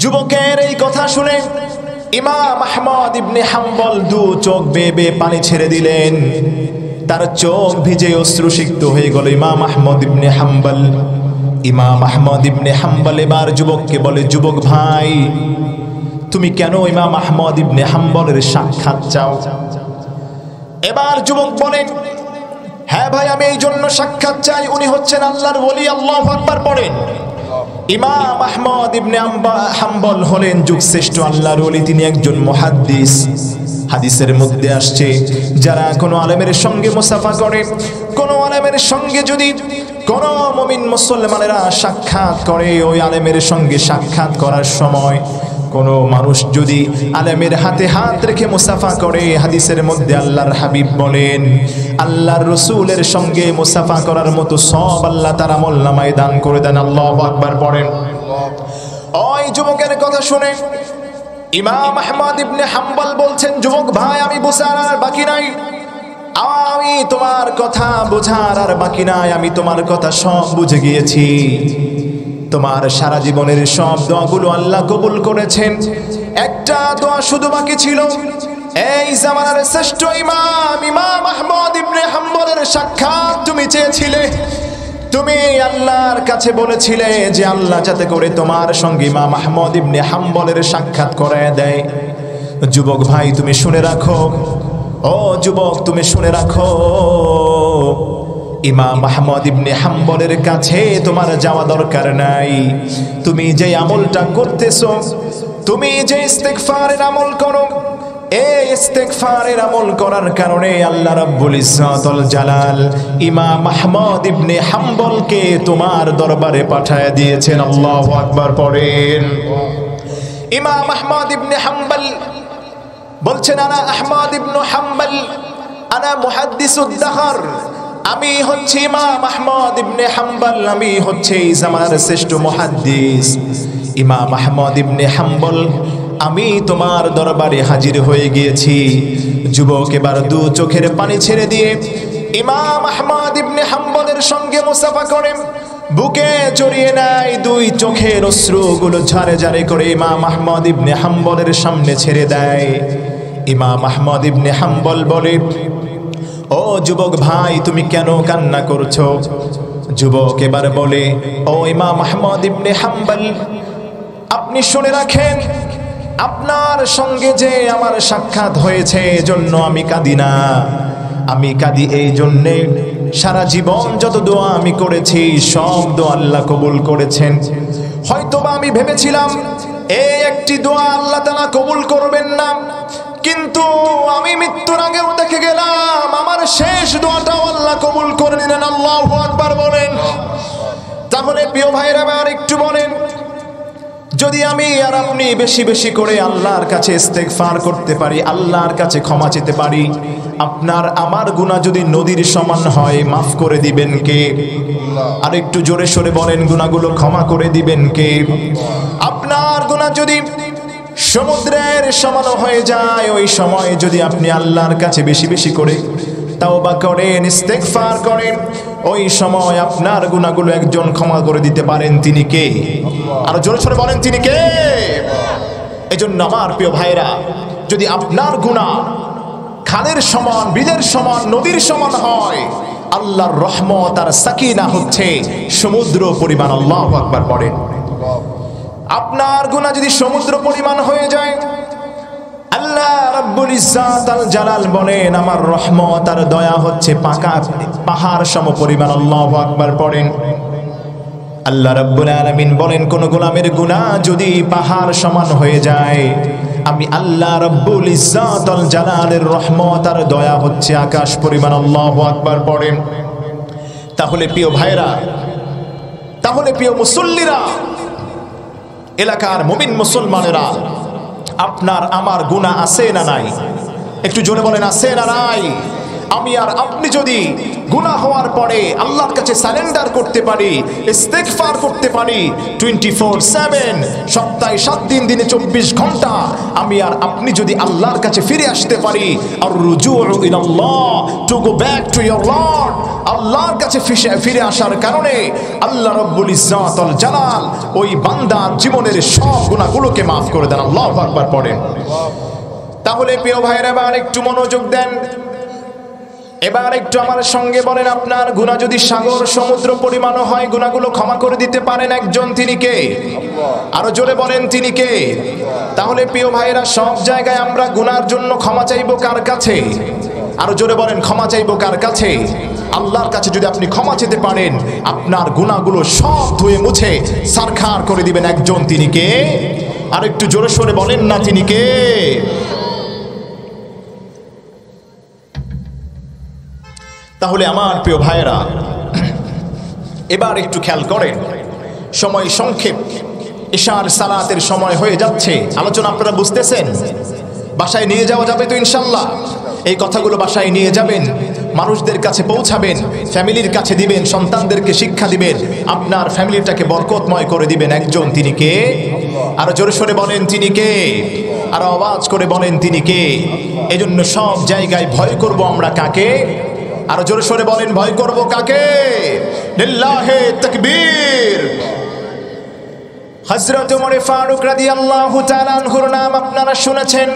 S1: যুবকের এই কথা শুনে ইমাম আহমদ ইবনে হাম্বল দু চোখ বেয়ে বেয়ে পানি ছেড়ে দিলেন। তার চোখ ভিজে অশ্রুসিক্ত হয়ে গেল ইমাম আহমদ ইবনে হাম্বল। ইমাম আহমদ ইবনে হাম্বল এবার যুবককে বলে, যুবক ভাই, তুমি কেন ইমাম আহমদ ইবনে হাম্বলের সাক্ষাৎ চাও? এবার যুবক বলেন, হ্যাঁ ভাই, আমি এই জন্য সাক্ষাৎ চাই, উনি হচ্ছেন আল্লাহর ওলি। আল্লাহু আকবার পড়েন। ইমাম আহমদ ইবনে হাম্বল হলেন যুগশ্রেষ্ঠ আল্লাহর ওলি, তিনি একজন মুহাদ্দিস। হাদিসের মধ্যে আসছে, যারা কোনো আলেমের সঙ্গে মুসাফা করে, কোনো আলেমের সঙ্গে যদি কোনো মুমিন মুসলমানেরা সাক্ষাৎ করে, ওই আলেমের সঙ্গে সাক্ষাৎ করার সময় কোনো মানুষ যদি আলেমের হাতে হাত রেখে মুসাফা করে, হাদিসের মধ্যে আল্লাহর হাবিব বলেন, আল্লাহর রসুলের সঙ্গে মুসাফা করার মতো সব আল্লাহ তার আমলনামায় দান করে দেন। আল্লাহু আকবার পড়েন। ওই যুবকের কথা শুনে ইমাম আহমদ ইবনে হাম্বল বলছেন, যুবক ভাই, আমি বোঝার আর বাকি নাই, আমি তোমার কথা বোঝার আর বাকি নাই, আমি তোমার কথা সব বুঝে গিয়েছি। তোমার সারা জীবনের সব দোয়াগুলো আল্লাহ কবুল করেছেন, একটা দোয়া শুধু বাকি ছিল। এই জামানার শ্রেষ্ঠ ইমাম আহমদ ইবনে হাম্বলের সাক্ষাৎ তুমি চেয়েছিলে, তুমি আল্লাহর কাছে বলেছিলে যে আল্লাহ যাতে করে তোমার সঙ্গে ইমাম আহমদ ইবনে হাম্বলের সাক্ষাৎ করায় দেয়। যুবক ভাই, তুমি শুনে রাখো, ও যুবক, তুমি শুনে রাখো, ইমাম আহমদ ইবনে হাম্বলের কাছে তোমার যাওয়া দরকার নাই। তুমি যে আমলটা করতেছো, তুমি যে ইস্তেগফারের আমল করো, এই ইস্তেগফারের আমল করার কারণে আল্লাহ রাব্বুল ইজ্জাতুল জালাল ইমাম আহমদ ইবনে হাম্বলকে তোমার দরবারে পাঠায় দিয়েছেন। আল্লাহু আকবার পড়েন। ইমাম আহমদ ইবনে হাম্বল বলছেন, আনা আহমদ ইবনে হাম্বল আনা মুহাদ্দিসুদ দাহর, আমি হচ্ছি ইমাম আহমদ ইবনে হাম্বল, আমি হচ্ছে এই জামানার শ্রেষ্ঠ মুহাদ্দিস ইমাম আহমদ ইবনে হাম্বল, আমি তোমার দরবারে হাজির হয়ে গিয়েছি। যুবক এবার দু চোখের পানি ছেড়ে দিয়ে ইমাম আহমদ ইবনে হাম্বলের সঙ্গে মুসাফা করে বুকে জড়িয়ে নেয়, দুই চোখের অশ্রুগুলো ঝারে ঝারে করে ইমাম আহমদ ইবনে হাম্বলের সামনে ছেড়ে দেয়। ইমাম আহমদ ইবনে হাম্বল বলে, ও যুবক ভাই, তুমি কেন কান্না করছো? যুবক এবার বলে, ও ইমাম আহমদ ইবনে হাম্বল, আপনি শুনে রাখেন, আপনার সঙ্গে যে আমার সাক্ষাৎ হয়েছে এজন্য আমি কাঁদি না, আমি কাঁদি এই জন্যে সারা জীবন যত দোয়া আমি করেছি সব দোয়া আল্লাহ কবুল করেছেন। হয়তোবা আমি ভেবেছিলাম এই একটি দোয়া আল্লাহ তাআলা কবুল করবেন না, কিন্তু আমি মৃত্যুর আগেও দেখে গেলাম আমার শেষ দোয়াটাও আল্লাহ কবুল করে নিলেন। আল্লাহু আকবার বলেন। তাহলে প্রিয় ভাইরা, আর একটু বলেন, যদি আমি আর আপনি বেশি বেশি করে আল্লাহর কাছে ইস্তেগফার করতে পারি, আল্লাহর কাছে ক্ষমা চেতে পারি, আপনার আমার গুনাহ যদি নদীর সমান হয়, মাফ করে দিবেন কে? আর একটু জোরে সোরে বলেন, গুনাহগুলো ক্ষমা করে দিবেন কে? আপনার গুনাহ যদি সমুদ্রের সমান হয়ে যায়, ওই সময় যদি আপনি আল্লাহর কাছে বেশি বেশি করে তাওবা করেন, ইস্তেগফার করেন, ওই সময় আপনার গুনাহগুলো একজন ক্ষমা করে দিতে পারেন, তিনি কে? আর জোরে সোরে বলেন, তিনি কে? এজন্য আমার প্রিয় ভাইরা, যদি আপনার গুনাহ খালের সমান, বিলের সমান, নদীর সমান হয়, আল্লাহর রহমত আর সাকিনা হচ্ছে সমুদ্র পরিমাণ। আল্লাহু আকবার পড়েন। আপনার গুনাহ যদি সমুদ্র পরিমাণ হয়ে যায়, আল্লাহ রাব্বুল ইজ্জাত আল জালাল বলেন আমার রহমত আর দয়া হচ্ছে পাহাড় সম পরিমাণ। আল্লাহু আকবার পড়েন। আল্লাহ রাব্বুল আলামিন বলেন কোন গোলামের গুনাহ যদি পাহাড় সমান হয়ে যায়, আমি আল্লাহ রাব্বুল ইজ্জাত আল জালালের রহমত আর দয়া হচ্ছে আকাশ পরিমাণ। আল্লাহু আকবার পড়েন। তাহলে প্রিয় ভাইরা, তাহলে প্রিয় মুসল্লিরা, এলাকার মুমিন মুসলমানেরা, আপনার আমার গুনাহ আছে না নাই? একটু জোরে বলেন আছে না নাই? আমি আর আপনি যদি গুনাহ হওয়ার পরে আল্লাহর কাছে সারেন্ডার করতে পারি, ইস্তেগফার করতে পারি 24/7, সপ্তাহে 7 দিন, দিনে 24 ঘন্টা, আমি আর আপনি যদি আল্লাহর কাছে ফিরে আসতে পারি, আর রুজুউ ইলাল্লাহ, to go back to your lord, আল্লাহর কাছে ফিরে আসার কারণে আল্লাহ রাব্বুল ইজ্জাত আল জালাল ওই বান্দার জীবনের সব গুনাহগুলোকে maaf করে দেন। আল্লাহু আকবার পড়েন। তাহলে প্রিয় ভাইরা, এবার একটু মনোযোগ দেন। এবার একটু আমার সঙ্গে বলেন, আপনার গুনাহ যদি সাগর সমুদ্র পরিমাণ হয়, গুনাহগুলো ক্ষমা করে দিতে পারেন একজন, তিনি কে? আরো জোরে বলেন, তিনি কে? তাহলে প্রিয় ভাইরা, সব জায়গায় আমরা গুনাহর জন্য ক্ষমা চাইবো কার কাছে? আরো জোরে বলেন, ক্ষমা চাইবো কার কাছে? আল্লাহর কাছে যদি আপনি ক্ষমা চেতে পারেন, আপনার গুনাহগুলো সব ধুয়ে মুছে সারখার করে দিবেন একজন, তিনি কে? আর একটু জোরে সোরে বলেন না, তিনি কে? তাহলে আমার প্রিয় ভাইয়েরা, এবার একটু খেয়াল করেন, সময় সংক্ষেপ, ইশার সালাতের সময় হয়ে যাচ্ছে। আলোচনা আপনারা বুঝতেছেন? বাসায় নিয়ে যাওয়া যাবে তো ইনশাল্লাহ? এই কথাগুলো বাসায় নিয়ে যাবেন, মানুষদের কাছে পৌঁছাবেন, ফ্যামিলির কাছে দিবেন, সন্তানদেরকে শিক্ষা দিবেন, আপনার ফ্যামিলিটাকে বরকতময় করে দিবেন একজন, তিনি কে? আরো জোরে সোরে বলেন, তিনি কে? আরো আওয়াজ করে বলেন, তিনি কে? এজন্য সব জায়গায় ভয় করব আমরা কাকে? আরো জোরে সোরে বলেন, ভয় করব কাকে? লিল্লাহি তাকবীর। হযরত ওমর ফারুক রাদিয়াল্লাহু তাআলা আনহুর নাম আপনারা শুনেছেন।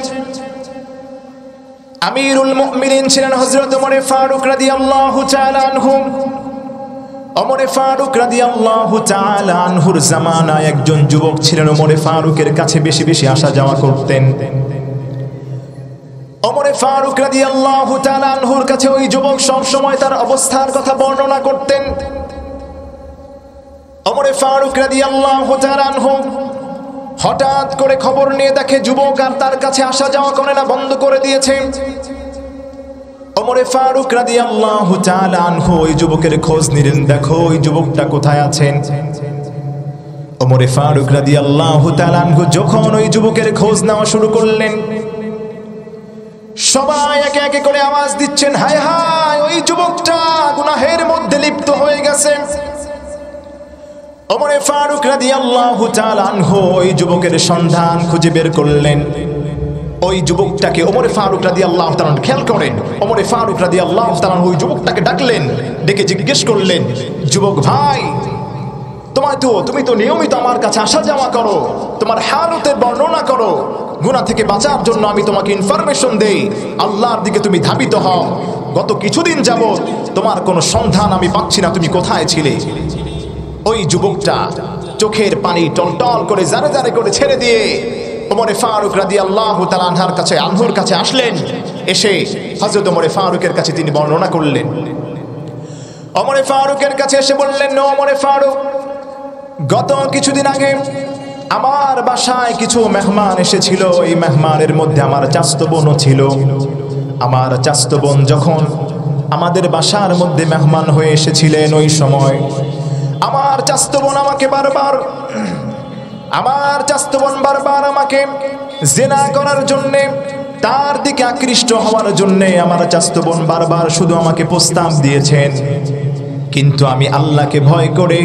S1: আমিরুল মুমিনিন ছিলেন হযরত ওমর ফারুক রাদিয়াল্লাহু তাআলা আনহু। ওমর ফারুক রাদিয়াল্লাহু তাআলা আনহুর জামানায় একজন যুবক ছিলেন, ওমর ফারুকের কাছে বেশি বেশি আসা যাওয়া করতেন। ওমর ফারুক রাদিয়াল্লাহু তাআলা আনহুর কাছে ওই যুবক সব সময় তার অবস্থার কথা বর্ণনা করতেন। ওমর ফারুক রাদিয়াল্লাহু তাআলা আনহু হঠাৎ করে খবর নিয়ে দেখে যুবক আর তার কাছে আসা যাওয়া করে না, বন্ধ করে দিয়েছে। ওমর ফারুক রাদিয়াল্লাহু তাআলা আনহু ওই যুবকের খোঁজ নিলেন, দেখো ওই যুবকটা কোথায় আছেন। ওমর ফারুক রাদিয়াল্লাহু তাআলা আনহু যখন ওই যুবকের খোঁজ নেওয়া শুরু করলেন, সবাই একে একে করে আওয়াজ দিচ্ছেন, হায় হায়, ওই যুবকটা গুনাহের মধ্যে লিপ্ত হয়ে গেছে। ওমর ফারুক রাদিয়াল্লাহু তাআলা আনহু ওই যুবকের সন্ধান খুঁজে বের করলেন। ওই যুবকটাকে ওমর ফারুক রাদিয়াল্লাহু তাআলা, খেয়াল করেন, ওমর ফারুক রাদিয়াল্লাহু তাআলা ওই যুবকটাকে ডাকলেন, ডেকে জিজ্ঞেস করলেন, যুবক ভাই, তুমি তো নিয়মিত আমার কাছে আসা যাওয়া করো, তোমার হালতের বর্ণনা করো, গুনাহ থেকে বাঁচার জন্য আমি তোমাকে ইনফরমেশন দেই, আল্লাহর দিকে তুমি ধাবিত হও। গত কিছুদিন যাবত তোমার কোনো সন্ধান আমি পাচ্ছি না, তুমি কোথায় ছিলে? ওই যুবকটা চোখের পানি টলটল করে জারে জারে করে ছেড়ে দিয়ে ওমর ফারুক রাদিয়াল্লাহু তাআলা আনহুর কাছে আসলেন। এসে হযরত ওমর ফারুকের কাছে তিনি বর্ণনা করলেন। ওমর ফারুকের কাছে এসে বললেন, ওমর ফারুক, গত কিছুদিন আগে আমার বাসায় কিছু মেহমান এসেছিল, এই মেহমানের মধ্যে আমার চাচতো বোনও ছিল। আমার চাচতো বোন যখন আমাদের বাসার মধ্যে মেহমান হয়ে এসেছিলেন, ওই সময় আমার চাচতো বোন বারবার আমাকে জিনা করার জন্য, তার দিকে আকৃষ্ট হওয়ার জন্য আমার চাচতো বোন বারবার শুধু আমাকে প্রস্তাব দিয়েছেন। কিন্তু আমি আল্লাহকে ভয় করে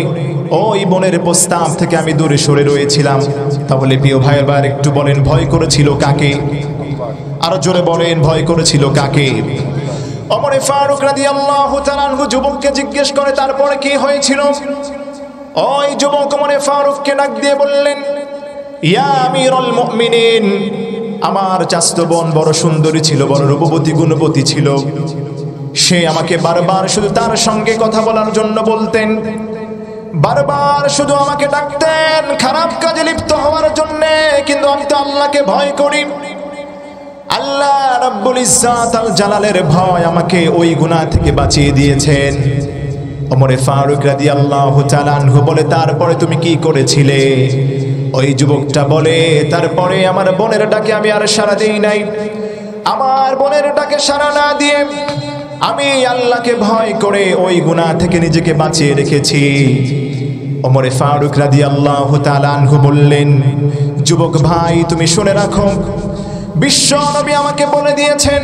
S1: ওই বোনের প্রস্তাব থেকে আমি দূরে সরে রয়েছিলাম। তাহলে প্রিয় ভাই, এবার একটু বলেন, ভয় করেছিল কাকে? আরো জোরে বলেন, ভয় করেছিল কাকে? ওমর ফারুক রাদিয়াল্লাহু তাআলা আনহু যুবককে জিজ্ঞেস করে, তারপরে কি হয়েছিল? ওই যুবক ওমর ফারুককে ডাক দিয়ে বললেন, ইয়া আমিরুল মুমিনিন, আমার চাচতো বোন বড় সুন্দরী ছিল, বড় রূপবতী গুণবতী ছিল। সে আমাকে বারবার শুধু তার সঙ্গে কথা বলার জন্য বলতেন, বারবার শুধু আমাকে ডাকতেন খারাপ কাজে লিপ্ত হওয়ার জন্য, কিন্তু আমি তো আল্লাহকে ভয় করি। আল্লাহ রাব্বুল ইজ্জাত আল জালালের ভয় আমাকে ওই গুনাহ থেকে বাঁচিয়ে দিয়েছেন। ওমরে ফারুক রাদিয়াল্লাহু তাআলা আনহু বলে, তারপরে তুমি কি করেছিলে? ওই যুবকটা বলে, তারপরে আমার বোনের ডাকে আমি আর সাড়া দেই নাই। আমার বোনের ডাকে সাড়া না দিয়ে আমি আল্লাহকে ভয় করে ওই গুনাহ থেকে নিজেকে বাঁচিয়ে রেখেছি। ওমরে ফারুক রাদিয়াল্লাহু তাআলা আনহু বললেন, যুবক ভাই তুমি শুনে রাখো, বিশ্ব নবী আমাকে বলে দিয়েছেন,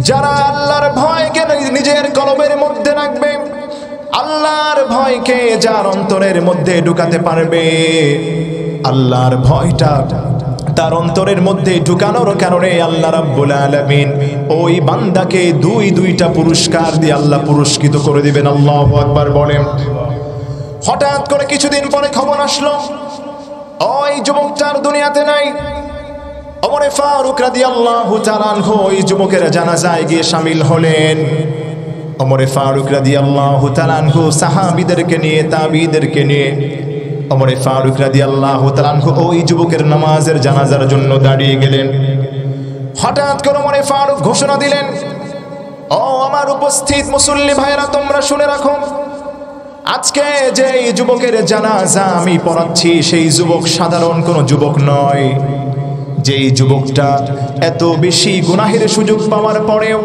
S1: যারা আল্লাহর ভয়কে নিজের কলবের মধ্যে রাখবে, আল্লাহর ভয়কে যার অন্তরের মধ্যে ঢুকাতে পারবে, আল্লাহর ভয়টা তার অন্তরের মধ্যে ঢুকানোর কারণে আল্লাহ রাব্বুল আলামিন ওই বান্দাকে দুইটা পুরস্কার দিয়ে আল্লাহ পুরস্কৃত করে দিবেন। আল্লাহু আকবার বলেন। হঠাৎ করে কিছুদিন পরে খবর আসলো ওই যুবকটার দুনিয়াতে নাই। ওমরে ফারুক রাদিয়াল্লাহু তাআলা আনহু ওই যুবকের জানাজায় গিয়ে শামিল হলেন। ওমরে ফারুক রাদিয়াল্লাহু তাআলা আনহু সাহাবীদেরকে নিয়ে, তাবিঈদেরকে নিয়ে ওমরে ফারুক রাদিয়াল্লাহু তাআলা আনহু ওই যুবকের নামাজের জানাজার জন্য দাঁড়িয়ে গেলেন। হঠাৎ করে ওমরে ফারুক ঘোষণা দিলেন, ও আমার উপস্থিত মুসল্লি ভাইরা, তোমরা শুনে রাখো, আজকে যে যুবকের জানাজা আমি পড়াচ্ছি সেই যুবক সাধারণ কোনো যুবক নয়। যেই যুবকটা এত বেশি গুনাহের সুযোগ পাওয়ার পরেও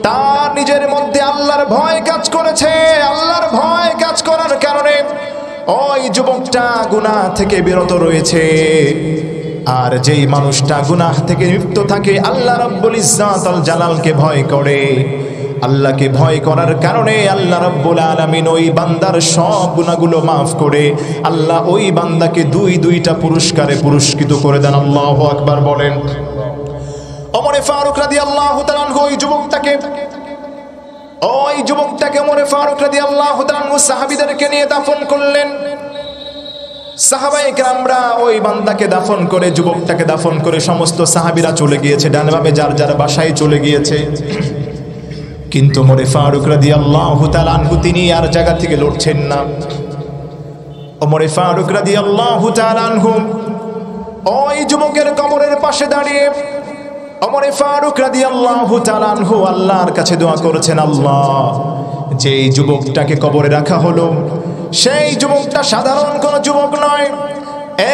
S1: তার নিজের মধ্যে আল্লাহর ভয় কাজ করেছে। আল্লাহর ভয় কাজ করার কারণে ওই যুবকটা গুনাহ থেকে বিরত রয়েছে। আর যেই মানুষটা গুনাহ থেকে লিপ্ত থাকে, আল্লাহ রাব্বুল ইজ্জাত আল জালালকে ভয় করে, আল্লাহকে ভয় করার কারণে আল্লাহ রাব্বুল আলামিন ওই বান্দার সব গুনাহগুলো মাফ করে আল্লাহ ওই বান্দাকে দুইটা পুরস্কারে পুরস্কৃত করে দেন। আল্লাহু আকবার বলেন। ওমরে ফারুক রাদিয়াল্লাহু তাআলা আনহু ওই যুবকটাকে ওমরে ফারুক রাদিয়াল্লাহু তাআলা আনহু সাহাবীদেরকে নিয়ে দাফন করলেন। সাহাবায়ে কেরামরা ওই বান্দাকে দাফন করে, যুবকটাকে দাফন করে সমস্ত সাহাবীরা চলে গিয়েছে, ডানে বামে যার যার বাসায় চলে গিয়েছে। কিন্তু ওমরে ফারুক রাদিয়াল্লাহু তাআলা আনহু তিনি আর জায়গা থেকে লড়ছেন না। ওমরে ফারুক রাদিয়াল্লাহু তাআলা আনহু ওই যুবকের কবরের পাশে দাঁড়িয়ে ওমরে ফারুক রাদিয়াল্লাহু তাআলা আনহু আল্লাহর কাছে দোয়া করেছেন, আল্লাহ, যেই যুবকটাকে কবরে রাখা হলো সেই যুবকটা সাধারণ কোনো যুবক নয়।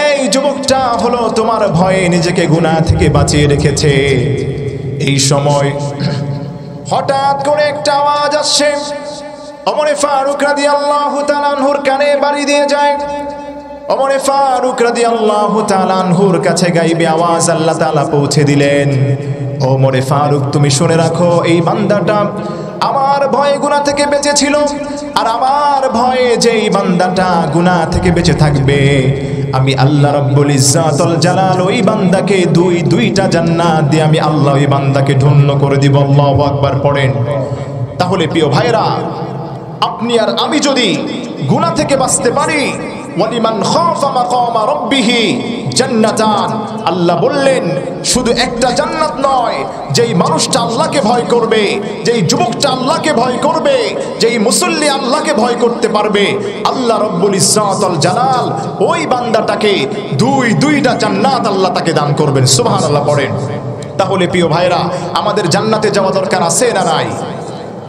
S1: এই যুবকটা হলো তোমার ভয়ে নিজেকে গুনাহ থেকে বাঁচিয়ে রেখেছে। এই সময় হঠাৎ করে একটা আওয়াজ আসছে, ওমরে ফারুক রাদিয়াল্লাহু তাআলা আনহুর কানে বাড়ি দিয়ে যায়। ওমরে ফারুক রাদিয়াল্লাহু তাআলা আনহুর কাছে গাইবে আওয়াজ আল্লাহ তাআলা পৌঁছে দিলেন। ওমরে ফারুক তুমি শুনে রাখো, এই বান্দাটা আমার ভয়ে গুনাহ থেকে বেঁচে ছিল, আর আমার ভয়ে যেই বান্দাটা গুনাহ থেকে বেঁচে থাকবে, আমি আল্লাহ রাব্বুল ইজ্জাতুল জালাল ওই বান্দাকে দুইটা জান্নাত দিয়ে আমি আল্লাহ ওই বান্দাকে ধন্য করে দিব। আল্লাহু আকবার পড়েন। তাহলে প্রিয় ভাইরা, আপনি আর আমি যদি গুনাহ থেকে বাঁচতে পারি, ওয়ালিমান খাফা মাকামা রাব্বিহি জান্নাতান, আল্লাহ বললেন শুধু একটা জান্নাত নয়, যেই মানুষটা আল্লাহকে ভয় করবে, যেই যুবকটা আল্লাহকে ভয় করবে, যেই মুসল্লি আল্লাহকে ভয় করতে পারবে, আল্লাহ রাব্বুল ইজ্জাতুল জালাল ওই বান্দাটাকে দুইটা জান্নাত আল্লাহ তাকে দান করবেন। সুবহানাল্লাহ পড়েন। তাহলে প্রিয় ভাইরা, আমাদের জান্নাতে যাওয়া দরকার আছে না নাই?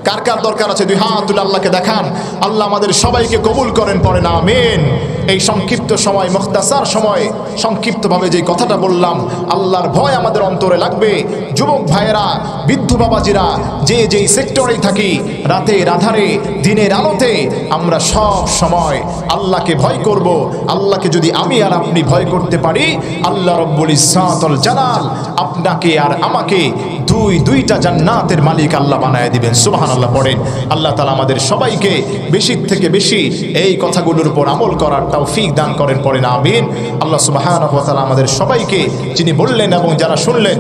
S1: কার কার দরকার আছে? দুই হাত তুলে আল্লাহকে দেখান। আল্লাহ আমাদের সবাইকে কবুল করেন, পড়েন আমিন। এই সংক্ষিপ্ত সময়, মুখতাসার সময়, সংক্ষিপ্তভাবে যে কথাটা বললাম, আল্লাহর ভয় আমাদের অন্তরে লাগবে। যুবক ভাইয়েরা, বৃদ্ধ বাবাজিরা, যেই সেক্টরেই থাকি, রাতের আধারে দিনের আলোতে আমরা সব সময় আল্লাহকে ভয় করব। আল্লাহকে যদি আমি আর আপনি ভয় করতে পারি, আল্লাহ রাব্বুল ইজ্জাতুল জালাল আপনাকে আর আমাকে দুইটা জান্নাতের মালিক আল্লাহ বানায় দিবেন। সুবহানাল্লাহ পড়েন। আল্লাহ তাআলা আমাদের সবাইকে বেশি থেকে বেশি এই কথাগুলোর উপর আমল করার তৌফিক দান করেন, পড়েন আমিন। আল্লাহ সুবহানাহু ওয়া তাআলা আমাদের সবাইকে যিনি বললেন এবং যারা শুনলেন